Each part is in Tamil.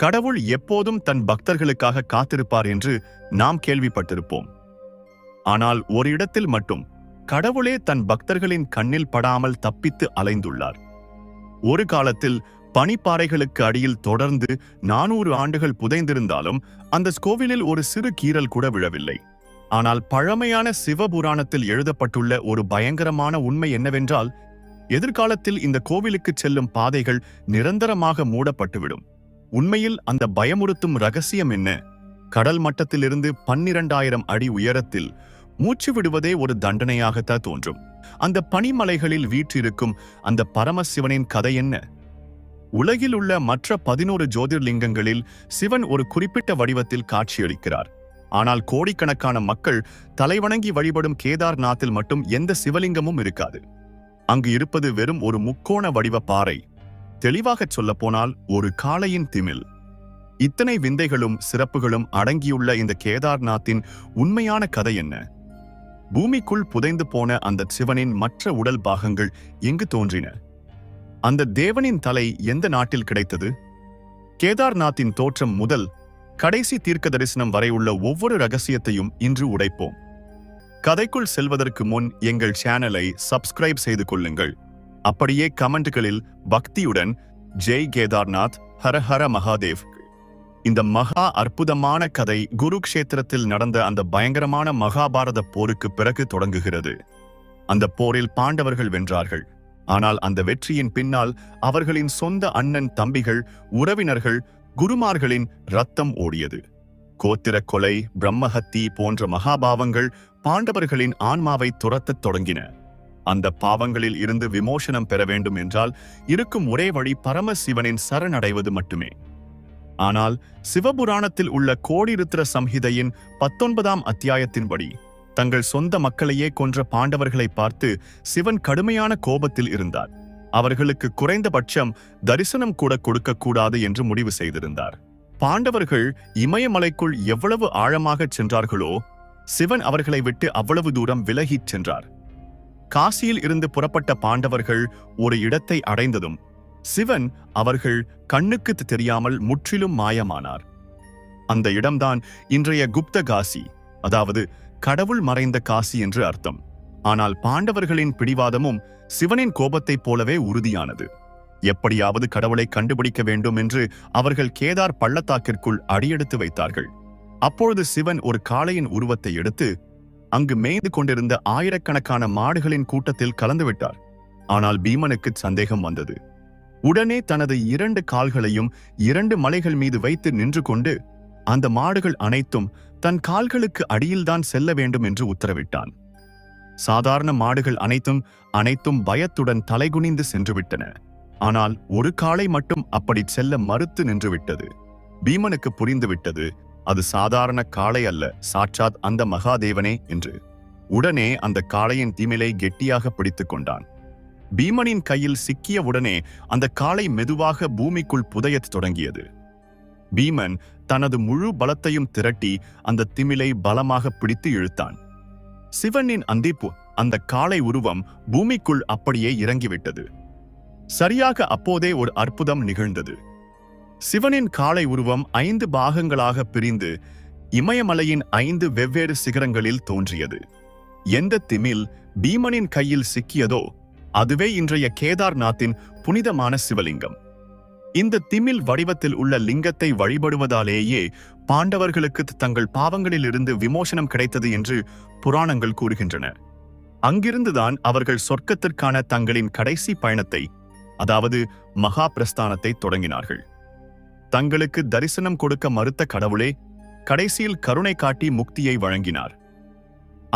கடவுள் எப்போதும் தன் பக்தர்களுக்காக காத்திருப்பார் என்று நாம் கேள்விப்பட்டிருப்போம். ஆனால் ஒரு இடத்தில் மட்டும் கடவுளே தன் பக்தர்களின் கண்ணில் படாமல் தப்பித்து அலைந்துள்ளார். ஒரு காலத்தில் பனிப்பாறைகளுக்கு அடியில் தொடர்ந்து 400 ஆண்டுகள் புதைந்திருந்தாலும் அந்த கோவிலில் ஒரு சிறு கீறல் கூட விழவில்லை. ஆனால் பழமையான சிவபுராணத்தில் எழுதப்பட்டுள்ள ஒரு பயங்கரமான உண்மை என்னவென்றால், எதிர்காலத்தில் இந்த கோவிலுக்கு செல்லும் பாதைகள் நிரந்தரமாக மூடப்பட்டுவிடும். உண்மையில் அந்த பயமுறுத்தும் ரகசியம் என்ன? கடல் மட்டத்திலிருந்து 12,000 அடி உயரத்தில் மூச்சு விடுவதே ஒரு தண்டனையாகத்தான் தோன்றும். அந்த பனிமலைகளில் வீற்றிருக்கும் அந்த பரமசிவனின் கதை என்ன? உலகில் உள்ள மற்ற 11 ஜோதிர்லிங்கங்களில் சிவன் ஒரு குறிப்பிட்ட வடிவத்தில் காட்சியளிக்கிறார். ஆனால் கோடிக்கணக்கான மக்கள் தலைவணங்கி வழிபடும் கேதார்நாத்தில் மட்டும் எந்த சிவலிங்கமும் இருக்காது. அங்கு இருப்பது வெறும் ஒரு முக்கோண வடிவ பாறை. தெளிவாகச் சொல்லப்போனால் ஒரு காளையின் திமில். இத்தனை விந்தைகளும் சிறப்புகளும் அடங்கியுள்ள இந்த கேதார்நாத்தின் உண்மையான கதை என்ன? பூமிக்குள் புதைந்து போன அந்த சிவனின் மற்ற உடல் பாகங்கள் எங்கு தோன்றின? அந்த தேவனின் தலை எந்த நாட்டில் கிடைத்தது? கேதார்நாத்தின் தோற்றம் முதல் கடைசி தீர்க்க தரிசனம் வரை உள்ள ஒவ்வொரு ரகசியத்தையும் இன்று உடைப்போம். கதைக்குள் செல்வதற்கு முன் எங்கள் சேனலை சப்ஸ்கிரைப் செய்து கொள்ளுங்கள். அப்படியே கமெண்ட்களில் பக்தியுடன் ஜெய் கேதார்நாத், ஹர ஹர மகாதேவ். இந்த மகா அற்புதமான கதை குருக்ஷேத்திரத்தில் நடந்த அந்த பயங்கரமான மகாபாரத போருக்கு பிறகு தொடங்குகிறது. அந்த போரில் பாண்டவர்கள் வென்றார்கள். ஆனால் அந்த வெற்றியின் பின்னால் அவர்களின் சொந்த அண்ணன் தம்பிகள், உறவினர்கள், குருமார்களின் இரத்தம் ஓடியது. கோத்திர கொலை, பிரம்மஹத்தி போன்ற மகாபாவங்கள் பாண்டவர்களின் ஆன்மாவை துரத்தத் தொடங்கின. அந்த பாவங்களில் இருந்து விமோசனம் பெற வேண்டும் என்றால் இருக்கும் ஒரே வழி பரமசிவனின் சரணடைவது மட்டுமே. ஆனால் சிவபுராணத்தில் உள்ள கோடிருத்ர சம்ஹிதையின் 19ஆம் அத்தியாயத்தின்படி தங்கள் சொந்த மக்களையே கொன்ற பாண்டவர்களை பார்த்து சிவன் கடுமையான கோபத்தில் இருந்தார். அவர்களுக்கு குறைந்தபட்சம் தரிசனம் கூட கொடுக்கக்கூடாது என்று முடிவு செய்திருந்தார். பாண்டவர்கள் இமயமலைக்குள் எவ்வளவு ஆழமாகச் சென்றார்களோ சிவன் அவர்களை விட்டு அவ்வளவு தூரம் விலகிச் சென்றார். காசியில் இருந்து புறப்பட்ட பாண்டவர்கள் ஒரு இடத்தை அடைந்ததும் சிவன் அவர்கள் கண்ணுக்கு தெரியாமல் முற்றிலும் மாயமானார். அந்த இடம்தான் இன்றைய குப்த காசி, அதாவது கடவுள் மறைந்த காசி என்று அர்த்தம். ஆனால் பாண்டவர்களின் பிடிவாதமும் சிவனின் கோபத்தைப் போலவே உறுதியானது. எப்படியாவது கடவுளை கண்டுபிடிக்க வேண்டும் என்று அவர்கள் கேதார் பள்ளத்தாக்கிற்குள் அடியெடுத்து வைத்தார்கள். அப்பொழுது சிவன் ஒரு காளையின் உருவத்தை எடுத்து அங்கு மேய்ந்து கொண்டிருந்த ஆயிரக்கணக்கான மாடுகளின் கூட்டத்தில் கலந்துவிட்டார். ஆனால் பீமனுக்கு சந்தேகம் வந்தது. உடனே தனது 2 கால்களையும் 2 மலைகள் மீது வைத்து நின்று கொண்டு அந்த மாடுகள் அனைத்தும் தன் கால்களுக்கு அடியில்தான் செல்ல வேண்டும் என்று உத்தரவிட்டான். சாதாரண மாடுகள் அனைத்தும் பயத்துடன் தலைகுனிந்து சென்றுவிட்டன. ஆனால் ஒரு காளை மட்டும் அப்படி செல்ல மறுத்து நின்றுவிட்டது. பீமனுக்கு புரிந்துவிட்டது, அது சாதாரண காளை அல்ல, சாட்சாத் அந்த மகாதேவனே என்று. உடனே அந்த காளையின் திமிலை கெட்டியாக பிடித்து கொண்டான். பீமனின் கையில் சிக்கிய உடனே அந்த காளை மெதுவாக பூமிக்குள் புதையத் தொடங்கியது. பீமன் தனது முழு பலத்தையும் திரட்டி அந்த திமிலை பலமாக பிடித்து இழுத்தான். சிவனின் அந்த காளை உருவம் பூமிக்குள் அப்படியே இறங்கிவிட்டது. சரியாக அப்போதே ஒரு அற்புதம் நிகழ்ந்தது. சிவனின் காளை உருவம் 5 பாகங்களாக பிரிந்து இமயமலையின் 5 வெவ்வேறு சிகரங்களில் தோன்றியது. எந்த திமில் பீமனின் கையில் சிக்கியதோ அதுவே இன்றைய கேதார்நாத்தின் புனிதமான சிவலிங்கம். இந்த திமில் வடிவத்தில் உள்ள லிங்கத்தை வழிபடுவதாலேயே பாண்டவர்களுக்கு தங்கள் பாவங்களிலிருந்து விமோசனம் கிடைத்தது என்று புராணங்கள் கூறுகின்றன. அங்கிருந்துதான் அவர்கள் சொர்க்கத்திற்கான தங்களின் கடைசி பயணத்தை, அதாவது மகா பிரஸ்தானத்தை தொடங்கினார்கள். தங்களுக்கு தரிசனம் கொடுக்க மறுத்த கடவுளே கடைசியில் கருணை காட்டி முக்தியை வழங்கினார்.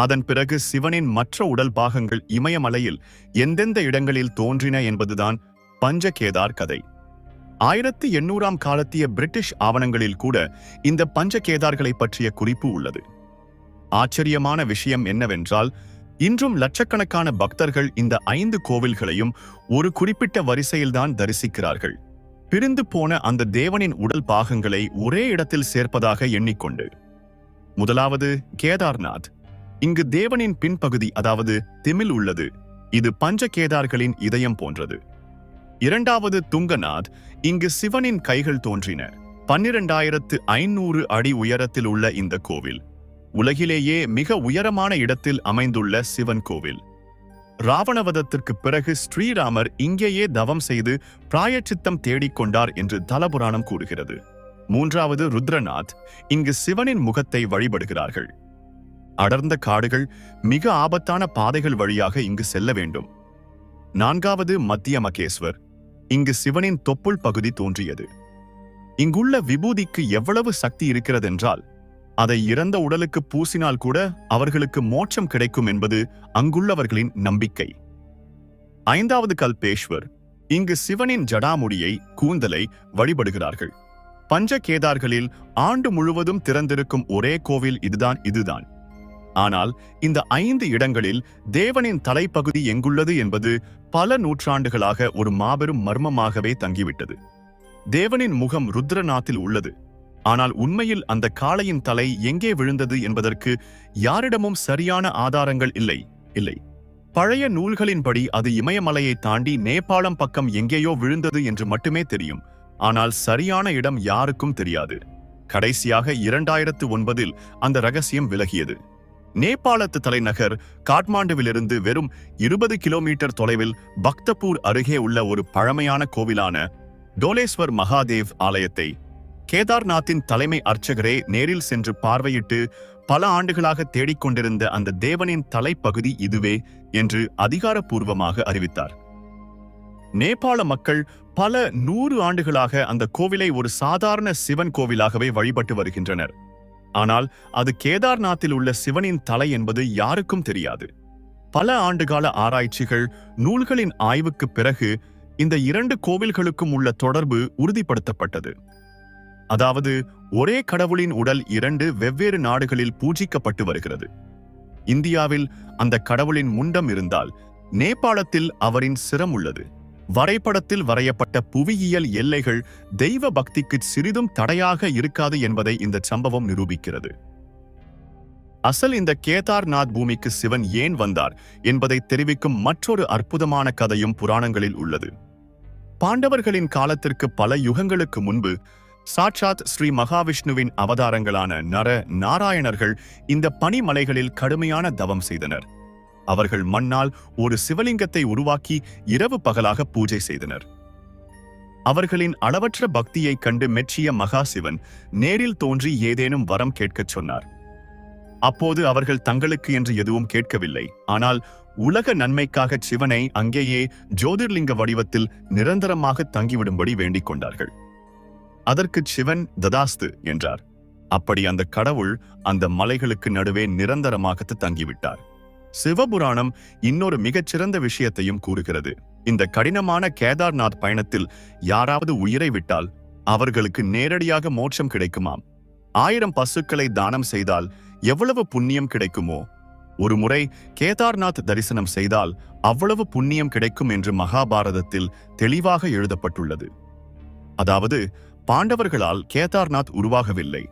அதன் பிறகு சிவனின் மற்ற உடல் பாகங்கள் இமயமலையில் எந்தெந்த இடங்களில் தோன்றின என்பதுதான் பஞ்சகேதார் கதை. 1800ஆம் காலத்திய பிரிட்டிஷ் ஆவணங்களில் கூட இந்த பஞ்சகேதார்களை பற்றிய குறிப்பு உள்ளது. ஆச்சரியமான விஷயம் என்னவென்றால், இன்றும் லட்சக்கணக்கான பக்தர்கள் இந்த 5 கோவில்களையும் ஒரு குறிப்பிட்ட வரிசையில்தான் தரிசிக்கிறார்கள். பிரிந்து போன அந்த தேவனின் உடல் பாகங்களை ஒரே இடத்தில் சேர்ப்பதாக எண்ணிக்கொண்டு. முதலாவது கேதார்நாத். இங்கு தேவனின் பின்பகுதி, அதாவது திமில் உள்ளது. இது பஞ்சகேதார்களின் இதயம் போன்றது. இரண்டாவது துங்கநாத். இங்கு சிவனின் கைகள் தோன்றின. 12,500 அடி உயரத்தில் உள்ள இந்த கோவில் உலகிலேயே மிக உயரமான இடத்தில் அமைந்துள்ள சிவன் கோவில். ராவணவதத்திற்கு பிறகு ஸ்ரீராமர் இங்கேயே தவம் செய்து பிராயச்சித்தம் தேடிக்கொண்டார் என்று தலபுராணம் கூறுகிறது. 3வது ருத்ரநாத். இங்கு சிவனின் முகத்தை வழிபடுகிறார்கள். அடர்ந்த காடுகள், மிக ஆபத்தான பாதைகள் வழியாக இங்கு செல்ல வேண்டும். 4வது மத்தியமகேஸ்வர். இங்கு சிவனின் தொப்புள் பகுதி தோன்றியது. இங்குள்ள விபூதிக்கு எவ்வளவு சக்தி இருக்கிறதென்றால் அதை இறந்த உடலுக்கு பூசினால் கூட அவர்களுக்கு மோட்சம் கிடைக்கும் என்பது அங்குள்ளவர்களின் நம்பிக்கை. 5வது கல்பேஸ்வர். இங்கு சிவனின் ஜடாமுடியை, கூந்தலை வழிபடுகிறார்கள். பஞ்சகேதார்களில் ஆண்டு முழுவதும் திறந்திருக்கும் ஒரே கோவில் இதுதான். ஆனால் இந்த 5 இடங்களில் தேவனின் தலைப்பகுதி எங்குள்ளது என்பது பல நூற்றாண்டுகளாக ஒரு மாபெரும் மர்மமாகவே தங்கிவிட்டது. தேவனின் முகம் ருத்ரநாத்தில் உள்ளது. ஆனால் உண்மையில் அந்த காளையின் தலை எங்கே விழுந்தது என்பதற்கு யாரிடமும் சரியான ஆதாரங்கள் இல்லை. பழைய நூல்களின்படி அது இமயமலையை தாண்டி நேபாளம் பக்கம் எங்கேயோ விழுந்தது என்று மட்டுமே தெரியும். ஆனால் சரியான இடம் யாருக்கும் தெரியாது. கடைசியாக 2009 அந்த ரகசியம் விலகியது. நேபாளத்து தலைநகர் காட்மாண்டுவிலிருந்து வெறும் 20 கிலோமீட்டர் தொலைவில் பக்தபூர் அருகே உள்ள ஒரு பழமையான கோவிலான டோலேஸ்வர் மகாதேவ் ஆலயத்தை கேதார்நாத்தின் தலைமை அர்ச்சகரே நேரில் சென்று பார்வையிட்டு பல ஆண்டுகளாக தேடிக்கொண்டிருந்த அந்த தேவனின் தலைப்பகுதி இதுவே என்று அதிகாரப்பூர்வமாக அறிவித்தார். நேபாள மக்கள் பல 100 ஆண்டுகளாக அந்த கோவிலை ஒரு சாதாரண சிவன் கோவிலாகவே வழிபட்டு வருகின்றனர். ஆனால் அது கேதார்நாத்தில் உள்ள சிவனின் தலை என்பது யாருக்கும் தெரியாது. பல ஆண்டுகால ஆராய்ச்சிகள், நூல்களின் ஆய்வுக்கு பிறகு இந்த 2 கோவில்களுக்கும் உள்ள தொடர்பு உறுதிப்படுத்தப்பட்டது. அதாவது ஒரே கடவுளின் உடல் 2 வெவ்வேறு நாடுகளில் பூஜிக்கப்பட்டு வருகிறது. இந்தியாவில் அந்த கடவுளின் முண்டம் இருந்தால் நேபாளத்தில் அவரின் சிரம் உள்ளது. வரைபடத்தில் வரையப்பட்ட புவியியல் எல்லைகள் தெய்வ பக்திக்கு சிறிதும் தடையாக இருக்காது என்பதை இந்த சம்பவம் நிரூபிக்கிறது. அசல் இந்த கேதார்நாத் பூமிக்கு சிவன் ஏன் வந்தார் என்பதை தெரிவிக்கும் மற்றொரு அற்புதமான கதையும் புராணங்களில் உள்ளது. பாண்டவர்களின் காலத்திற்கு பல யுகங்களுக்கு முன்பு சாட்சாத் ஸ்ரீ மகாவிஷ்ணுவின் அவதாரங்களான நர நாராயணர்கள் இந்த பனிமலைகளில் கடுமையான தவம் செய்தனர். அவர்கள் மண்ணால் ஒரு சிவலிங்கத்தை உருவாக்கி இரவு பகலாக பூஜை செய்தனர். அவர்களின் அளவற்ற பக்தியைக் கண்டு மெச்சிய மகாசிவன் நேரில் தோன்றி ஏதேனும் வரம் கேட்கச் சொன்னார். அப்போது அவர்கள் தங்களுக்கு என்று எதுவும் கேட்கவில்லை. ஆனால் உலக நன்மைக்காக சிவனை அங்கேயே ஜோதிர்லிங்க வடிவத்தில் நிரந்தரமாக தங்கிவிடும்படி வேண்டிக் கொண்டார்கள். அதற்கு சிவன் ததாஸ்து என்றார். அப்படி அந்த கடவுள் அந்த மலைகளுக்கு நடுவே நிரந்தரமாக தங்கிவிட்டார். சிவபுராணம் இன்னொரு மிகச்சிறந்த விஷயத்தையும் கூறுகிறது. இந்த கடினமான கேதார்நாத் பயணத்தில் யாராவது உயிரை விட்டால் அவர்களுக்கு நேரடியாக மோட்சம் கிடைக்குமாம். 1000 பசுக்களை தானம் செய்தால் எவ்வளவு புண்ணியம் கிடைக்குமோ, ஒரு முறை கேதார்நாத் தரிசனம் செய்தால் அவ்வளவு புண்ணியம் கிடைக்கும் என்று மகாபாரதத்தில் தெளிவாக எழுதப்பட்டுள்ளது. அதாவது பாண்டவர்களால் கேதார்நாத் உருவாகவில்லை.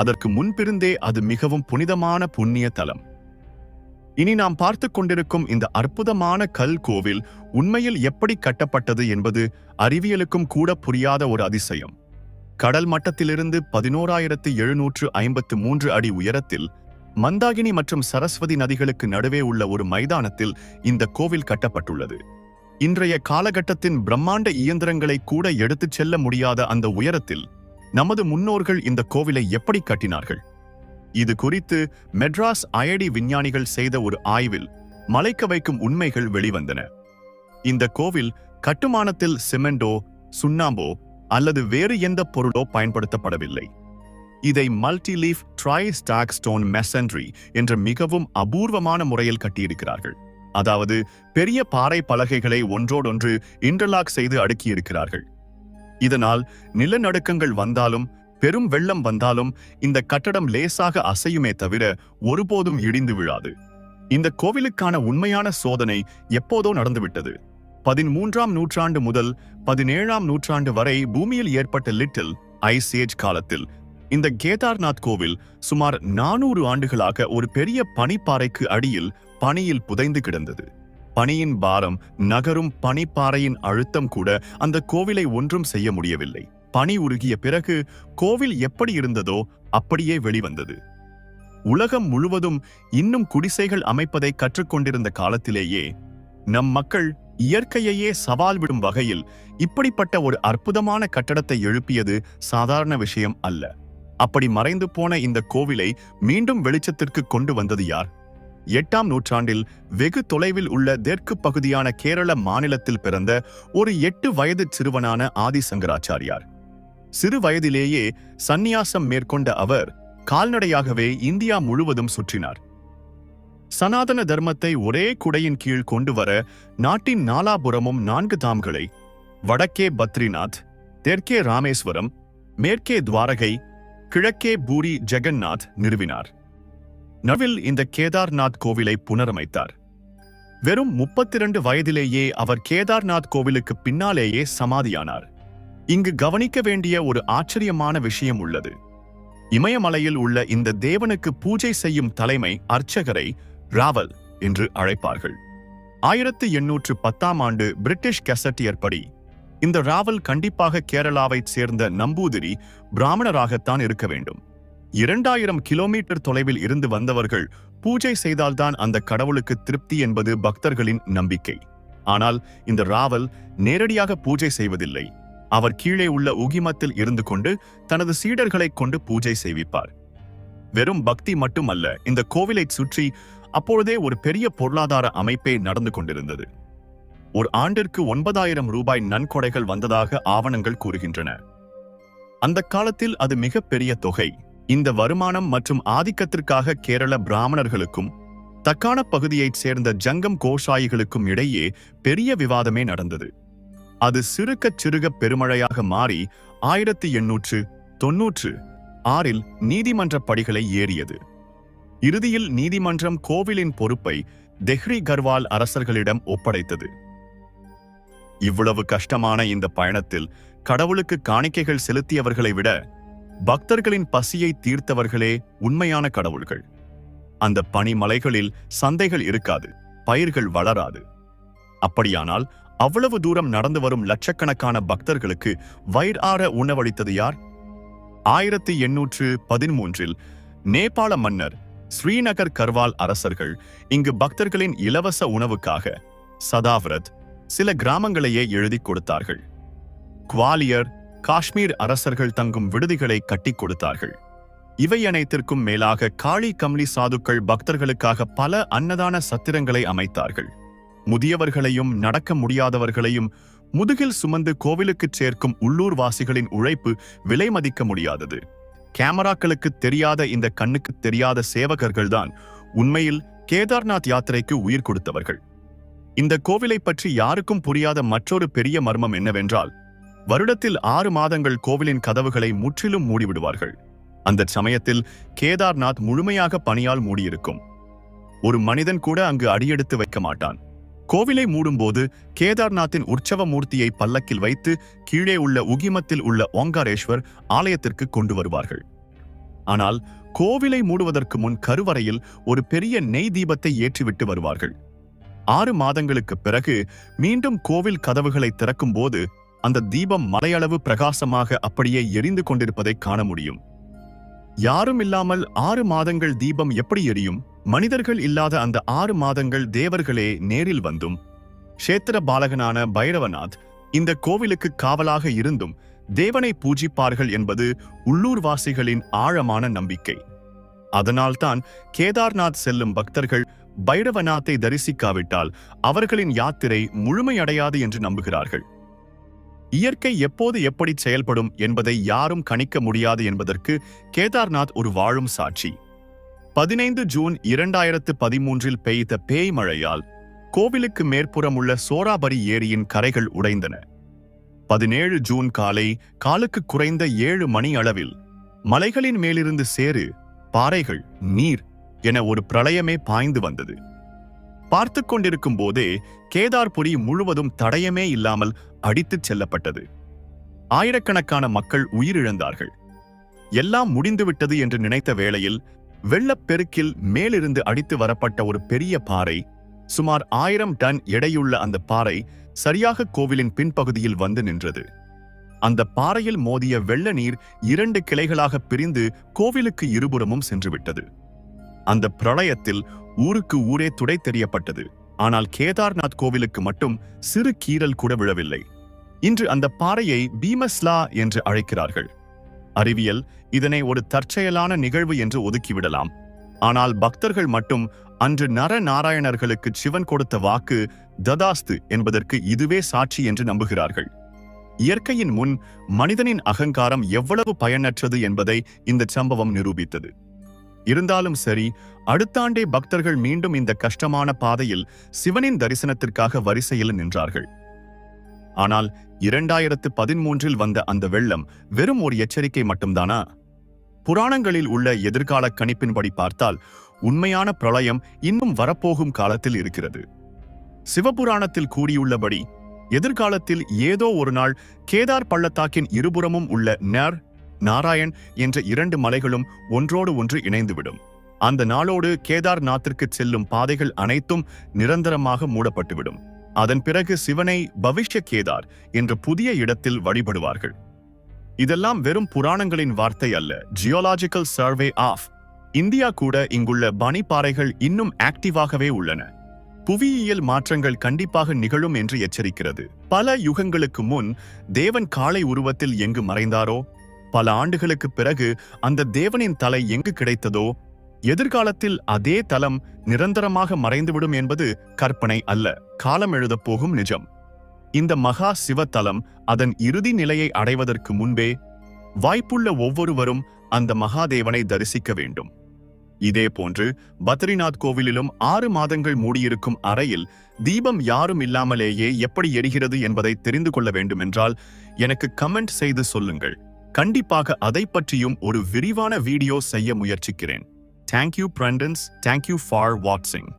அதற்கு முன்பிருந்தே அது மிகவும் புனிதமான புண்ணிய தலம். இனி நாம் பார்த்து கொண்டிருக்கும் இந்த அற்புதமான கல் கோவில் உண்மையில் எப்படி கட்டப்பட்டது என்பது அறிவியலுக்கும் கூட புரியாத ஒரு அதிசயம். கடல் மட்டத்திலிருந்து 11,753 அடி உயரத்தில் மந்தாகினி மற்றும் சரஸ்வதி நதிகளுக்கு நடுவே உள்ள ஒரு மைதானத்தில் இந்த கோவில் கட்டப்பட்டுள்ளது. இன்றைய காலகட்டத்தின் பிரம்மாண்ட இயந்திரங்களை கூட எடுத்துச் செல்ல முடியாத அந்த உயரத்தில் நமது முன்னோர்கள் இந்த கோவிலை எப்படி கட்டினார்கள்? இது குறித்து மெட்ராஸ் ஐஐடி விஞ்ஞானிகள் செய்த ஒரு ஆய்வில் மலைக்க வைக்கும் உண்மைகள் வெளிவந்தன. இந்த கோவில் கட்டுமானத்தில் சிமெண்டோ, சுண்ணாம்போ அல்லது வேறு எந்த பொருளோ பயன்படுத்தப்படவில்லை. இதை மல்டிலீஃப் ட்ரை ஸ்டாக் ஸ்டோன் மெசன்ட்ரி என்ற மிகவும் அபூர்வமான முறையில் கட்டியிருக்கிறார்கள். அதாவது பெரிய பாறை பலகைகளை ஒன்றோடொன்று இன்டர்லாக் செய்து அடுக்கியிருக்கிறார்கள். இதனால் நிலநடுக்கங்கள் வந்தாலும் பெரும் வெள்ளம் வந்தாலும் இந்த கட்டடம் லேசாக அசையுமே தவிர ஒருபோதும் இடிந்து விழாது. இந்த கோவிலுக்கான உண்மையான சோதனை எப்போதோ நடந்துவிட்டது. 13ஆம் நூற்றாண்டு முதல் 17ஆம் நூற்றாண்டு வரை பூமியில் ஏற்பட்ட லிட்டில் ஐஸ் ஏஜ் காலத்தில் இந்த கேதார்நாத் கோவில் சுமார் 400 ஆண்டுகளாக ஒரு பெரிய பனிப்பாறைக்கு அடியில் பனியில் புதைந்து கிடந்தது. பனியின் பாரம், நகரும் பனிப்பாறையின் அழுத்தம் கூட அந்த கோவிலை ஒன்றும் செய்ய முடியவில்லை. பனி உருகிய பிறகு கோவில் எப்படி இருந்ததோ அப்படியே வெளிவந்தது. உலகம் முழுவதும் இன்னும் குடிசைகள் அமைப்பதை கற்றுக்கொண்டிருந்த காலத்திலேயே நம் மக்கள் இயற்கையையே சவால் விடும் வகையில் இப்படிப்பட்ட ஒரு அற்புதமான கட்டடத்தை எழுப்பியது சாதாரண விஷயம் அல்ல. அப்படி மறைந்து போன இந்த கோவிலை மீண்டும் வெளிச்சத்திற்கு கொண்டு வந்தது யார்? 8ஆம் நூற்றாண்டில் வெகு தொலைவில் உள்ள தெற்கு பகுதியான கேரள மாநிலத்தில் பிறந்த ஒரு 8 வயது சிறுவனான ஆதிசங்கராச்சாரியார். சிறு வயதிலேயே சந்நியாசம் மேற்கொண்ட அவர் கால்நடையாகவே இந்தியா முழுவதும் சுற்றினார். சனாதன தர்மத்தை ஒரே குடையின் கீழ் கொண்டு வர நாட்டின் நாலாபுரமும் 4 தாம்களை, வடக்கே பத்ரிநாத், தெற்கே ராமேஸ்வரம், மேற்கே துவாரகை, கிழக்கே பூரி ஜெகந்நாத் நிறுவினார். நடுவில் இந்த கேதார்நாத் கோவிலை புனரமைத்தார். வெறும் 32 வயதிலேயே அவர் கேதார்நாத் கோவிலுக்கு பின்னாலேயே சமாதியானார். இங்கு கவனிக்க வேண்டிய ஒரு ஆச்சரியமான விஷயம் உள்ளது. இமயமலையில் உள்ள இந்த தேவனுக்கு பூஜை செய்யும் தலைமை அர்ச்சகரை ராவல் என்று அழைப்பார்கள். 1810ஆம் ஆண்டு பிரிட்டிஷ் கெசட்டியர் படி இந்த ராவல் கண்டிப்பாக கேரளாவைச் சேர்ந்த நம்பூதிரி பிராமணராகத்தான் இருக்க வேண்டும். 2000 கிலோமீட்டர் தொலைவில் இருந்து வந்தவர்கள் பூஜை செய்தால்தான் அந்த கடவுளுக்கு திருப்தி என்பது பக்தர்களின் நம்பிக்கை. ஆனால் இந்த ராவல் நேரடியாக பூஜை செய்வதில்லை. அவர் கீழே உள்ள உகிமத்தில் இருந்து கொண்டு தனது சீடர்களைக் கொண்டு பூஜை செய்விப்பார். வெறும் பக்தி மட்டுமல்ல, இந்த கோவிலைச் சுற்றி அப்பொழுதே ஒரு பெரிய பொருளாதார அமைப்பே நடந்து கொண்டிருந்தது. ஒரு ஆண்டிற்கு 9000 ரூபாய் நன்கொடைகள் வந்ததாக ஆவணங்கள் கூறுகின்றன. அந்த காலத்தில் அது மிக பெரிய தொகை. இந்த வருமானம் மற்றும் ஆதிக்கத்திற்காக கேரள பிராமணர்களுக்கும் தக்கான பகுதியைச் சேர்ந்த ஜங்கம் கோஷாயிகளுக்கும் இடையே பெரிய விவாதமே நடந்தது. அது சிறுக பெருமழையாக மாறி 1896இல் நீதிமன்ற படிகளை ஏறியது. இறுதியில் நீதிமன்றம் கோவிலின் பொறுப்பை தெஹ்ரி கர்வால் அரசர்களிடம் ஒப்படைத்தது. இவ்வளவு கஷ்டமான இந்த பயணத்தில் கடவுளுக்கு காணிக்கைகள் செலுத்தியவர்களை விட பக்தர்களின் பசியை தீர்த்தவர்களே உண்மையான கடவுள்கள். அந்த பனிமலைகளில் சந்தைகள் இருக்காது, பயிர்கள் வளராது. அப்படியானால் அவ்வளவு தூரம் நடந்து வரும் லட்சக்கணக்கான பக்தர்களுக்கு வயிறார உணவளித்தது யார்? 1813இல் நேபாள மன்னர் ஸ்ரீநகர் கர்வால் அரசர்கள் இங்கு பக்தர்களின் இலவச உணவுக்காக சதாவ்ரத் சில கிராமங்களையே எழுதி கொடுத்தார்கள். குவாலியர், காஷ்மீர் அரசர்கள் தங்கும் விடுதிகளை கட்டி கொடுத்தார்கள். இவை அனைத்திற்கும் மேலாக காளி கம்லி சாதுக்கள் பக்தர்களுக்காக பல அன்னதான சத்திரங்களை அமைத்தார்கள். முதியவர்களையும் நடக்க முடியாதவர்களையும் முதுகில் சுமந்து கோவிலுக்கு சேர்க்கும் உள்ளூர் வாசிகளின் உழைப்பு விலை மதிக்க முடியாதது. கேமராக்களுக்கு தெரியாத இந்த கண்ணுக்கு தெரியாத சேவகர்கள்தான் உண்மையில் கேதார்நாத் யாத்திரைக்கு உயிர் கொடுத்தவர்கள். இந்த கோவிலை பற்றி யாருக்கும் புரியாத மற்றொரு பெரிய மர்மம் என்னவென்றால், வருடத்தில் 6 மாதங்கள் கோவிலின் கதவுகளை முற்றிலும் மூடிவிடுவார்கள். அந்த சமயத்தில் கேதார்நாத் முழுமையாக பனியால் மூடியிருக்கும். ஒரு மனிதன் கூட அங்கு அடியெடுத்து வைக்க மாட்டான். கோவிலை மூடும்போது கேதார்நாத்தின் உற்சவ மூர்த்தியை பல்லக்கில் வைத்து கீழே உள்ள உகிமத்தில் உள்ள ஓங்காரேஸ்வர் ஆலயத்திற்கு கொண்டு வருவார்கள். ஆனால் கோவிலை மூடுவதற்கு முன் கருவறையில் ஒரு பெரிய நெய் தீபத்தை ஏற்றிவிட்டு வருவார்கள். 6 மாதங்களுக்கு பிறகு மீண்டும் கோவில் கதவுகளை திறக்கும் போது அந்த தீபம் மலையளவு பிரகாசமாக அப்படியே எரிந்து கொண்டிருப்பதை காண முடியும். யாரும் இல்லாமல் 6 மாதங்கள் தீபம் எப்படி எரியும்? மனிதர்கள் இல்லாத அந்த 6 மாதங்கள் தேவர்களே நேரில் வந்தும் க்ஷேத்திர பாலகனான பைரவநாத் இந்த கோவிலுக்கு காவலாக இருந்தும் தேவனை பூஜிப்பார்கள் என்பது உள்ளூர்வாசிகளின் ஆழமான நம்பிக்கை. அதனால்தான் கேதார்நாத் செல்லும் பக்தர்கள் பைரவநாத்தை தரிசிக்காவிட்டால் அவர்களின் யாத்திரை முழுமையடையாது என்று நம்புகிறார்கள். இயற்கை எப்போது எப்படி செயல்படும் என்பதை யாரும் கணிக்க முடியாது என்பதற்கு கேதார்நாத் ஒரு வாழும் சாட்சி. 15 ஜூன் 2013இல் பெய்த பேய் மழையால் கோவிலுக்கு மேற்புறம் உள்ள சோராபரி ஏரியின் கரைகள் உடைந்தன. 17 ஜூன் காலை காலுக்கு குறைந்த 7 மணி அளவில் மலைகளின் மேலிருந்து சேறு, பாறைகள், நீர் என ஒரு பிரளயமே பாய்ந்து வந்தது. பார்த்து கொண்டிருக்கும் போதே கேதார்புரி முழுவதும் தடயமே இல்லாமல் அடித்துச் செல்லப்பட்டது. ஆயிரக்கணக்கான மக்கள் உயிரிழந்தார்கள். எல்லாம் முடிந்துவிட்டது என்று நினைத்த வேளையில் வெள்ளப்பெருக்கில் மேலிருந்து அடித்து வரப்பட்ட ஒரு பெரிய பாறை, சுமார் 1000 டன் எடையுள்ள அந்த பாறை சரியாக கோவிலின் பின்பகுதியில் வந்து நின்றது. அந்த பாறையில் மோதிய வெள்ள நீர் 2 கிளைகளாக பிரிந்து கோவிலுக்கு இருபுறமும் சென்றுவிட்டது. அந்த பிரளயத்தில் ஊருக்கு ஊரே துடை தெரியப்பட்டது. ஆனால் கேதார்நாத் கோவிலுக்கு மட்டும் சிறு கீறல் கூட விழவில்லை. இன்று அந்த பாறையை பீமஸ்லா என்று அழைக்கிறார்கள். அறிவியல் இதனை ஒரு தற்செயலான நிகழ்வு என்று ஒதுக்கிவிடலாம். ஆனால் பக்தர்கள் மட்டும் அன்று நர நாராயணர்களுக்கு சிவன் கொடுத்த வாக்கு ததாஸ்து என்பதற்கு இதுவே சாட்சி என்று நம்புகிறார்கள். இயற்கையின் முன் மனிதனின் அகங்காரம் எவ்வளவு பயனற்றது என்பதை இந்த சம்பவம் நிரூபித்தது. இருந்தாலும் சரி, அடுத்த ஆண்டே பக்தர்கள் மீண்டும் இந்த கஷ்டமான பாதையில் சிவனின் தரிசனத்திற்காக வரிசையில் நின்றார்கள். ஆனால் 2013 வந்த அந்த வெள்ளம் வெறும் ஒரு எச்சரிக்கை மட்டும்தானா? புராணங்களில் உள்ள எதிர்கால கணிப்பின்படி பார்த்தால் உண்மையான பிரளயம் இன்னும் வரப்போகும் காலத்தில் இருக்கிறது. சிவபுராணத்தில் கூறியுள்ளபடி எதிர்காலத்தில் ஏதோ ஒரு நாள் கேதார் பள்ளத்தாக்கின் இருபுறமும் உள்ள நர் நாராயண் என்ற 2 மலைகளும் ஒன்றோடு ஒன்று இணைந்துவிடும். அந்த நாளோடு கேதார்நாத்திற்கு செல்லும் பாதைகள் அனைத்தும் நிரந்தரமாக மூடப்பட்டுவிடும். அதன் பிறகு சிவனை பவிஷ்ய கேதார் என்ற புதிய இடத்தில் வழிபடுவார்கள். இதெல்லாம் வெறும் புராணங்களின் வார்த்தை அல்ல. ஜியோலாஜிக்கல் சர்வே ஆஃப் இந்தியா கூட இங்குள்ள பனிப்பாறைகள் இன்னும் ஆக்டிவாகவே உள்ளன. புவியியல் மாற்றங்கள் கண்டிப்பாக நிகழும் என்று எச்சரிக்கிறது. பல யுகங்களுக்கு முன் தேவன் காளை உருவத்தில் எங்கு மறைந்தாரோ, பல ஆண்டுகளுக்கு பிறகு அந்த தேவனின் தலை எங்கு கிடைத்ததோ, எதிர்காலத்தில் அதே தலம் நிரந்தரமாக மறைந்துவிடும் என்பது கற்பனை அல்ல, காலம் எழுதப் போகும் நிஜம். இந்த மகா சிவத்தலம் அதன் இறுதி நிலையை அடைவதற்கு முன்பே வாய்ப்புள்ள ஒவ்வொருவரும் அந்த மகாதேவனை தரிசிக்க வேண்டும். இதே போன்று பத்ரிநாத் கோவிலிலும் 6 மாதங்கள் மூடியிருக்கும் அறையில் தீபம் யாரும் இல்லாமலேயே எப்படி எரிகிறது என்பதை தெரிந்து கொள்ள வேண்டுமென்றால் எனக்கு கமெண்ட் செய்து சொல்லுங்கள். கண்டிப்பாக அதை பற்றியும் ஒரு விரிவான வீடியோ செய்ய முயற்சிக்கிறேன். Thank you, friends. Thank you for watching.